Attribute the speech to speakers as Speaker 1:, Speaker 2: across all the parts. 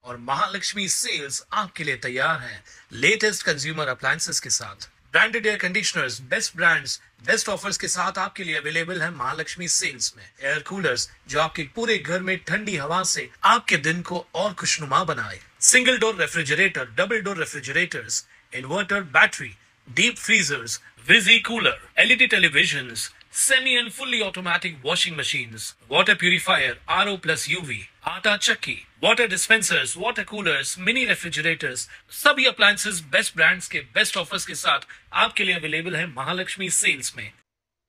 Speaker 1: और महालक्ष्मी सेल्स आपके लिए तैयार है लेटेस्ट कंज्यूमर अप्लायंसेस के साथ। Branded air conditioners, best brands, best offers के साथ आपके लिए अवेलेबल है महालक्ष्मी सेल्स में। एयर कूलर्स जो आपके पूरे घर में ठंडी हवा से आपके दिन को और खुशनुमा बनाए। Single door refrigerator, double door refrigerators, inverter battery, deep freezers, visi cooler, LED televisions, semi and fully automatic washing machines, water purifier, RO plus UV, आटा चक्की, water dispensers, water coolers, mini refrigerators, सभी appliances best brands के best offers के साथ आपके लिए available है Mahalakshmi sales में।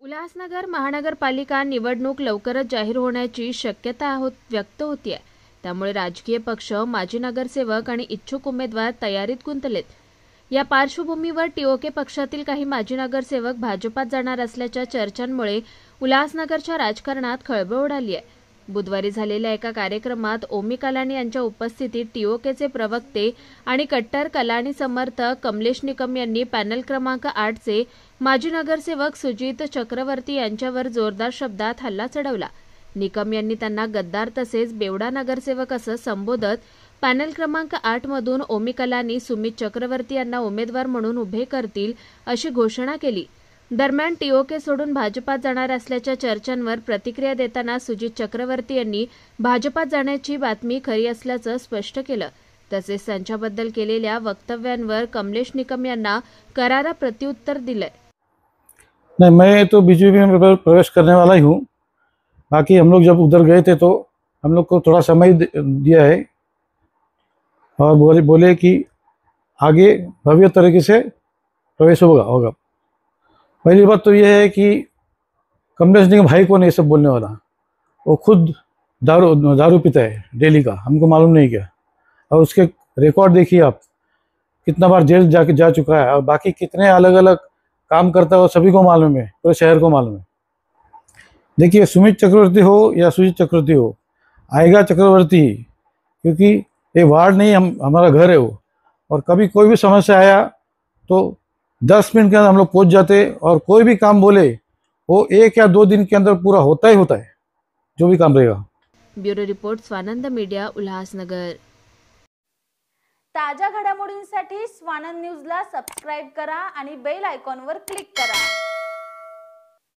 Speaker 2: उल्हासनगर महानगरपालिका निवडणूक लवकरच जाहीर होण्याची शक्यता व्यक्त होतीये। त्यामुळे राजकीय पक्ष, माजी नगरसेवक आणि इच्छुक उमेदवार तयारीत गुंतलेत। या पार्श्वभूमीवर टीओके पक्षातील काही माजी नगरसेवक भाजपात जाणार असल्याच्या चर्चांमुळे उल्हासनगरच्या राजकारणात खळबळ उडाली आहे। बुधवारी झालेल्या एका कार्यक्रमात ओमी कलानी यांच्या उपस्थितीत टीओकेचे प्रवक्ते आणि कट्टर कलानी समर्थक कमलेश निकम यांनी पॅनल क्रमांक 8चे माजी नगरसेवक सुजित चक्रवर्ती यांच्यावर जोरदार शब्दात हल्ला चढवला। निकम यांनी त्यांना गद्दार तसेच बेवडा नगरसेवक असं संबोधत पॅनल क्रमांक 8 मधून ओमी कलानी सुमित चक्रवर्ती यांना उमेदवार म्हणून उभे करतील अशी घोषणा केली। दरम्यान टीओके सोडून भाजपात जाणार असल्याच्या चर्चांवर प्रतिक्रिया देताना सुजित चक्रवर्ती यांनी भाजपात जाण्याची बातमी खरी असल्याचं स्पष्ट केलं। तसेच त्यांच्याबद्दल केलेल्या वक्तव्यांवर कमलेश निकम यांना करारा प्रत्युत्तर दिलंय।
Speaker 3: नहीं, मैं तो बीजेपी में प्रवेश करने वाला ही हूँ। बाकी हम लोग जब उधर गए थे तो हम लोग को थोड़ा समय दिया है और बोले कि आगे भव्य तरीके से प्रवेश होगा। पहली बात तो ये है कि कमलेश निगम भाई कौन है ये सब बोलने वाला। वो खुद दारू पीता है डेली का, हमको मालूम नहीं क्या। और उसके रिकॉर्ड देखिए आप, कितना बार जेल जा चुका है और बाकी कितने अलग अलग काम करता है वो सभी को मालूम है, पूरे शहर को मालूम है। देखिए, सुमित चक्रवर्ती हो या सुजीत चक्रवर्ती हो, आएगा चक्रवर्ती, क्योंकि ये वार्ड नहीं, हमारा घर है वो। और कभी कोई भी समस्या आया तो 10 मिनट के अंदर हम लोग पहुंच जाते और कोई भी काम बोले वो 1 या 2 दिन के अंदर पूरा होता है, जो भी काम रहेगा।
Speaker 2: Bureau report, Swanand media, Ulhasnagar.
Speaker 4: ताज्या घडामोडींसाठी स्वानंद न्यूजला सबस्क्राइब करा आणि बेल आयकॉनवर क्लिक करा।